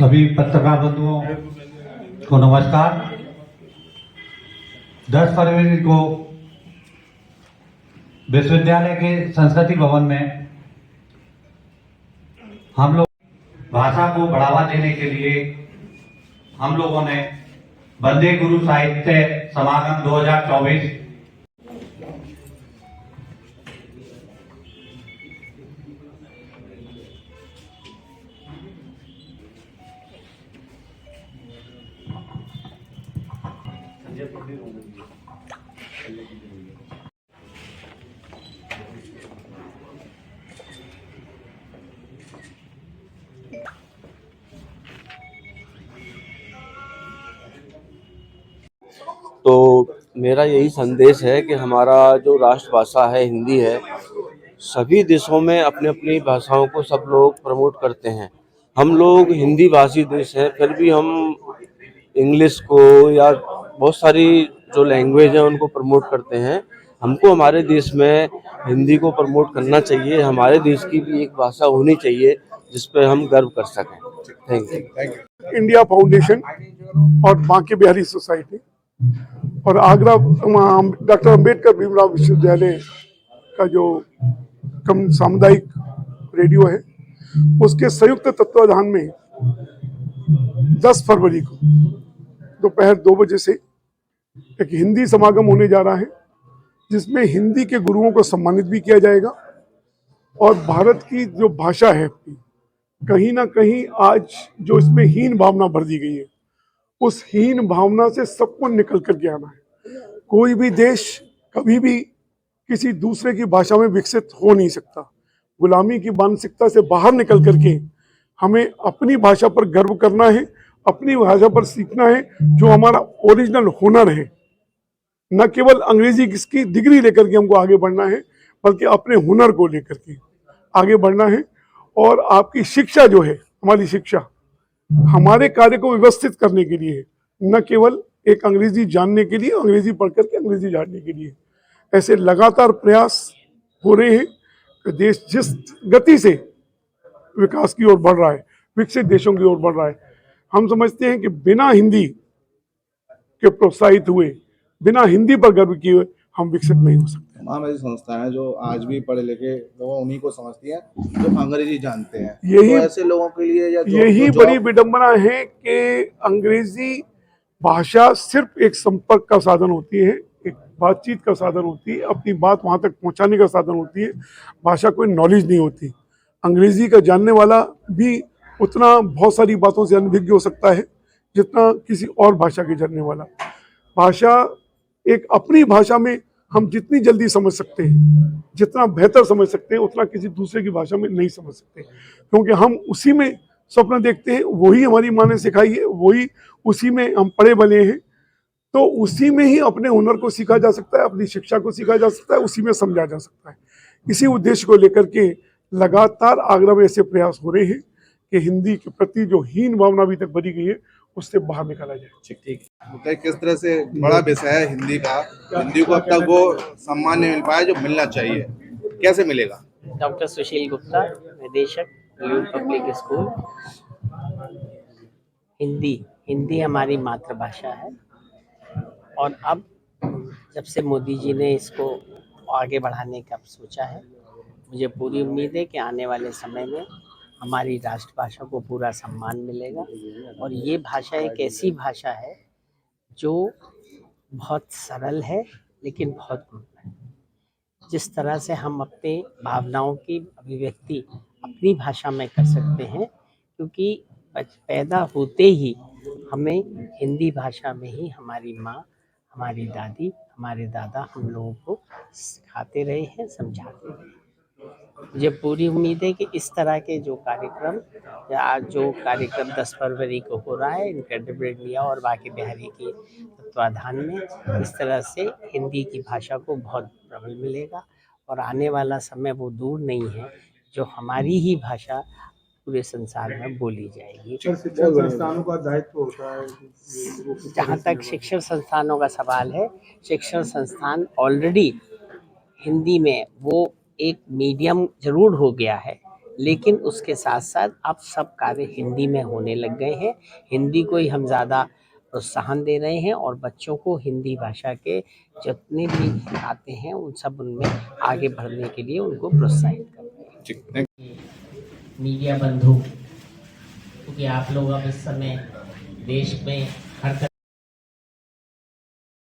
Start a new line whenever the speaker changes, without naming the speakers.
सभी पत्रकार बंधुओं को नमस्कार। 10 फरवरी को विश्वविद्यालय के संस्कृति भवन में हम लोग भाषा को बढ़ावा देने के लिए हम लोगों ने वंदे गुरु साहित्य समागम 2024
तो मेरा यही संदेश है कि हमारा जो राष्ट्रभाषा है हिंदी है। सभी देशों में अपनी अपनी भाषाओं को सब लोग प्रमोट करते हैं। हम लोग हिंदी भाषी देश हैं, फिर भी हम इंग्लिश को या बहुत सारी जो लैंग्वेज है उनको प्रमोट करते हैं। हमको हमारे देश में हिंदी को प्रमोट करना चाहिए। हमारे देश की भी एक भाषा होनी चाहिए जिस पर हम गर्व कर सकें। Thank you.
इंडिया फाउंडेशन और बांके बिहारी सोसाइटी और आगरा डॉक्टर अंबेडकर भीमराव विश्वविद्यालय का जो कम सामुदायिक रेडियो है उसके संयुक्त तत्वाधान में 10 फरवरी को दोपहर 2 बजे से एक हिंदी समागम होने जा रहा है, जिसमें हिंदी के गुरुओं को सम्मानित भी किया जाएगा। और भारत की जो भाषा है कहीं ना कहीं आज जो इसमें हीन भावना भर दी गई है, उस हीन भावना से सबको निकल करके आना है। कोई भी देश कभी भी किसी दूसरे की भाषा में विकसित हो नहीं सकता। गुलामी की मानसिकता से बाहर निकल करके हमें अपनी भाषा पर गर्व करना है, अपनी भाषा पर सीखना है, जो हमारा ओरिजिनल हुनर है। न केवल अंग्रेजी की डिग्री लेकर के हमको आगे बढ़ना है, बल्कि अपने हुनर को लेकर के आगे बढ़ना है। और आपकी शिक्षा जो है, हमारी शिक्षा हमारे कार्य को व्यवस्थित करने के लिए है, न केवल एक अंग्रेजी जानने के लिए, अंग्रेजी पढ़ करके अंग्रेजी जानने के लिए। ऐसे लगातार प्रयास हो रहे हैं कि देश जिस गति से विकास की ओर बढ़ रहा है, विकसित देशों की ओर बढ़ रहा है, हम समझते हैं कि बिना हिंदी के प्रोत्साहित हुए, बिना हिंदी पर गर्व किए हुए हम विकसित नहीं हो सकते।
तमाम ऐसी संस्थाएं हैं जो आज भी पढ़े लिखे लोग उन्हीं को समझती हैं जो अंग्रेजी जानते हैं।
यही
तो ऐसे लोगों के लिए या
यही बड़ी विडंबना है कि अंग्रेजी भाषा सिर्फ एक संपर्क का साधन होती है, एक बातचीत का साधन होती है, अपनी बात वहाँ तक पहुँचाने का साधन होती है। भाषा कोई नॉलेज नहीं होती। अंग्रेजी का जानने वाला भी उतना बहुत सारी बातों से अनभिज्ञ हो सकता है जितना किसी और भाषा के जानने वाला। भाषा एक अपनी भाषा में हम जितनी जल्दी समझ सकते हैं, जितना बेहतर समझ सकते हैं, उतना किसी दूसरे की भाषा में नहीं समझ सकते, क्योंकि हम उसी में स्वप्न देखते हैं, वही हमारी माँ ने सिखाई है, वही उसी में हम पढ़े बने हैं। तो उसी में ही अपने हुनर को सीखा जा सकता है, अपनी शिक्षा को सीखा जा सकता है, उसी में समझा जा सकता है। इसी उद्देश्य को लेकर के लगातार आगरा में ऐसे प्रयास हो रहे हैं कि हिंदी के प्रति जो हीन भावना अभी तक बनी गई है उससे बाहर निकाला जाए।
ठीक है। किस तरह से बड़ा विषय है हिंदी का, हिंदी को अब तक वो सम्मान नहीं मिल पाया जो मिलना चाहिए, कैसे मिलेगा?
डॉक्टर सुशील गुप्ता, निदेशक न्यू पब्लिक स्कूल। हिंदी हमारी मातृभाषा है और अब जब से मोदी जी ने इसको आगे बढ़ाने का सोचा है, मुझे पूरी उम्मीद है कि आने वाले समय में हमारी राष्ट्रभाषा को पूरा सम्मान मिलेगा। और ये भाषा एक ऐसी भाषा है जो बहुत सरल है लेकिन बहुत गूढ़ है। जिस तरह से हम अपने भावनाओं की अभिव्यक्ति अपनी भाषा में कर सकते हैं, क्योंकि पैदा होते ही हमें हिंदी भाषा में ही हमारी माँ, हमारी दादी, हमारे दादा हम लोगों को सिखाते रहे हैं, समझाते रहे हैं। मुझे पूरी उम्मीद है कि इस तरह के जो कार्यक्रम या जो कार्यक्रम 10 फरवरी को हो रहा है इनक्रेडिबल इंडिया और बांके बिहारी के तत्वाधान में, इस तरह से हिंदी की भाषा को बहुत प्रबल मिलेगा। और आने वाला समय वो दूर नहीं है जो हमारी ही भाषा पूरे संसार में बोली जाएगी।
शिक्षण संस्थानों का दायित्व होता है।
जहाँ तक शिक्षण संस्थानों का सवाल है, शिक्षण संस्थान ऑलरेडी हिंदी में वो एक मीडियम जरूर हो गया है, लेकिन उसके साथ साथ अब सब कार्य हिंदी में होने लग गए हैं। हिंदी को ही हम ज़्यादा प्रोत्साहन दे रहे हैं और बच्चों को हिंदी भाषा के जितने भी आते हैं उन सब उनमें आगे बढ़ने के लिए उनको प्रोत्साहित कर रहे हैं। मीडिया बंधु, क्योंकि आप लोग अब इस समय देश में हर